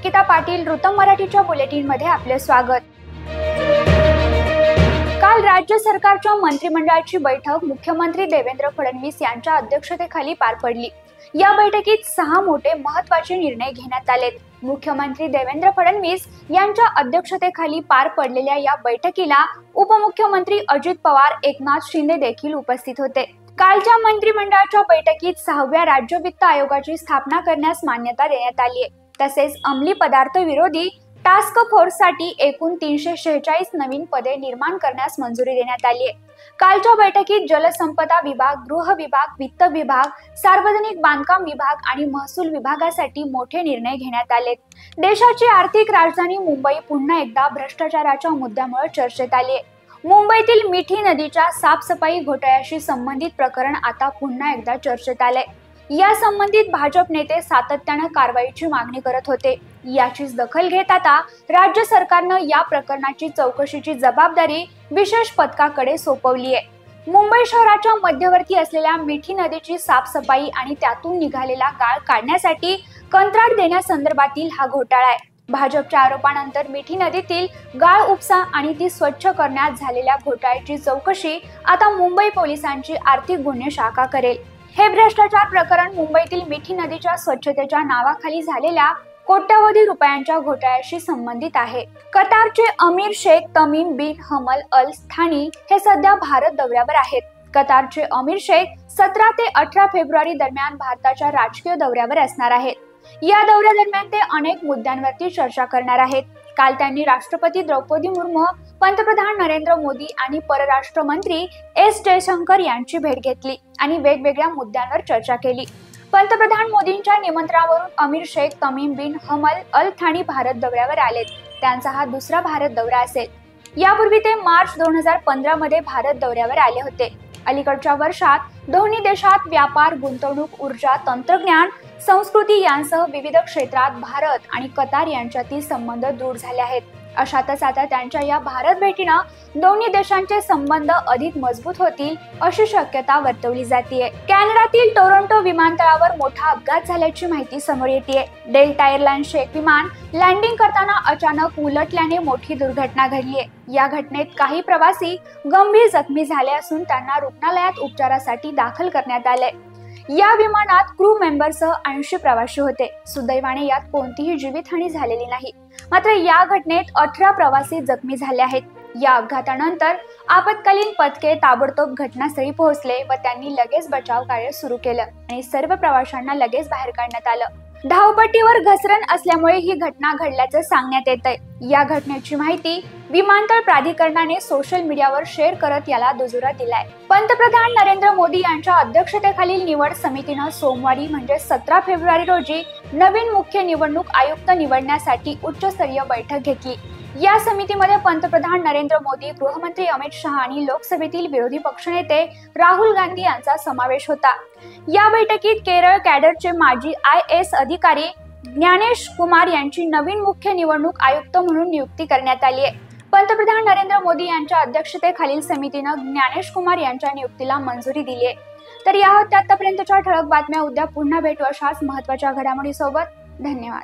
निकिता पाटील, ऋतम मराठीच्या बुलेटिन मध्ये आपले स्वागत। काल राज्य सरकारच्या मंत्रिमंडळाची बैठक मुख्यमंत्री देवेंद्र फडणवीस यांच्या अध्यक्षतेखाली पार पडली। या बैठकीत 6 मोठे महत्त्वाचे निर्णय घेण्यात आलेत। मुख्यमंत्री देवेंद्र फडणवीस यांच्या अध्यक्षतेखाली पार पडलेल्या या बैठकीला उपमुख्यमंत्री अजित पवार, एकनाथ शिंदे देखील उपस्थित होते। कालच्या मंत्रिमंडळाच्या बैठकीत 6व्या राज्य वित्त आयोगाची स्थापना करण्यास मान्यता देण्यात आली आहे। तसेच अंमली पदार्थ विरोधी टास्क फोर्ससाठी एकूण 346 नवीन पदे निर्माण करण्यास मंजुरी देण्यात आली आहे। कालच्या बैठकीत जलसंपदा विभाग, गृह विभाग, वित्त विभाग, सार्वजनिक बांधकाम विभाग आणि महसूल विभागासाठी मोठे निर्णय घेण्यात आले। देशाची आर्थिक राजधानी मुंबई पुन्हा एकदा भ्रष्टाचाराच्या मुद्द्यामुळे चर्चेत आली आहे। मुंबईतील मिठी नदीच्या साफसफाई घोटाळ्याशी संबंधित प्रकरण आता पुन्हा एकदा चर्चेत आले। या संबंधित भाजप नेते सातत्याने कारवाईची मागणी करत होते। याचीच दखल घेत आता राज्य सरकारनं या प्रकरणाची चौकशीची जबाबदारी विशेष पथकाकडे सोपवली आहे। मुंबई शहराच्या मध्यवर्ती असलेल्या मिठी नदीची साफसफाई आणि त्यातून निघालेला गाळ काढण्यासाठी कंत्राट देण्यासंदर्भातील हा घोटाळा आहे। भाजपच्या आरोपानंतर मिठी नदीतील गाळ उपसा आणि ती स्वच्छ करण्यात झालेल्या घोटाळ्याची चौकशी आता मुंबई पोलिसांची आर्थिक गुन्हे शाखा करेल। हे भ्रष्टाचार प्रकरण मुंबईतील मिठी नदीच्या स्वच्छतेच्या नावाखाली झालेल्या कोट्यवधी रुपयांच्या घोटाळ्याशी संबंधित आहे। कतारचे अमीर शेख तमीम बिन हमद अल थानी हे सध्या भारत दौऱ्यावर आहेत। कतारचे अमीर शेख 17 ते 18 फेब्रुवारी दरम्यान भारताच्या राजकीय दौऱ्यावर असणार आहेत। या दौऱ्यादरम्यान ते अनेक मुद्द्यांवरती चर्चा करणार आहेत। काल त्यांनी राष्ट्रपती द्रौपदी मुर्मू, पंतप्रधान नरेंद्र मोदी आणि परराष्ट्र मंत्री एस जयशंकर यांची भेट घेतली आणि वेगवेगळ्या मुद्द्यांवर चर्चा केली। पंतप्रधान मोदींच्या निमंत्रणावरून अमीर शेख तमीम बिन हमद अल थानी भारत दौऱ्यावर आलेत। त्यांचा हा दुसरा भारत दौरा असेल। यापूर्वी ते मार्च 2015 मध्ये भारत दौऱ्यावर आले होते। अलीकडच्या वर्षात दोन्ही देशात व्यापार, गुंतवणूक, ऊर्जा, तंत्रज्ञान, संस्कृती यांसह विविध क्षेत्रात भारत आणि कतार यांच्यातील संबंध दृढ झाले आहेत। अशातच आता त्यांच्या या भारत भेटीनं दोन्ही देशांचे संबंध अधिक मजबूत होतील अशी शक्यता वर्तवली जाते। कॅनडातील टोरंटो विमानतळावर मोठा अपघात झाल्याची माहिती समोर येते। डेल्टा एअरलाइन्सचे एक विमान लँडिंग करताना अचानक उलटल्याने मोठी दुर्घटना घडली आहे। या घटनेत काही प्रवासी गंभीर जखमी झाले असून त्यांना रुग्णालयात उपचारासाठी दाखल करण्यात आले। या विमानात क्रू मेंबरसह 80 प्रवासी होते। सुदैवाने यात कोणतीही जीवितहानी झालेली नाही। मात्र या घटनेत 18 प्रवासी जखमी झाले आहेत। या अपघातानंतर आपत्कालीन पथके ताबडतोब घटनास्थळी पोहोचले व त्यांनी लगेच बचाव कार्य सुरू केलं आणि सर्व प्रवाशांना लगेच बाहेर काढण्यात आलं। धावपट्टीवर घसरण असल्यामुळे ही घटना घडल्याचं सांगण्यात येतंय। या घटनेची माहिती विमानतळ प्राधिकरणाने सोशल मीडियावर शेअर करत याला दुजोरा दिलाय। पंतप्रधान नरेंद्र मोदी यांच्या अध्यक्षतेखालील निवड समितीनं सोमवारी म्हणजे 17 फेब्रुवारी रोजी नवीन मुख्य निवडणूक आयुक्त निवडण्यासाठी उच्चस्तरीय बैठक घेतली। या समितीमध्ये पंतप्रधान नरेंद्र मोदी, गृहमंत्री अमित शहा आणि लोकसभेतील विरोधी पक्षनेते राहुल गांधी यांचा समावेश होता। या बैठकीत केरळ कॅडरचे माजी IAS अधिकारी ज्ञानेश कुमार यांची नवीन मुख्य निवडणूक आयुक्त म्हणून नियुक्ती करण्यात आली आहे। पंतप्रधान नरेंद्र मोदी यांच्या अध्यक्षतेखालील समितीनं ज्ञानेश कुमार यांच्या नियुक्तीला मंजुरी दिली आहे। तर या होत्या आतापर्यंतच्या ठळक बातम्या। उद्या पुन्हा भेटू अशाच महत्त्वाच्या घडामोडीसोबत। धन्यवाद।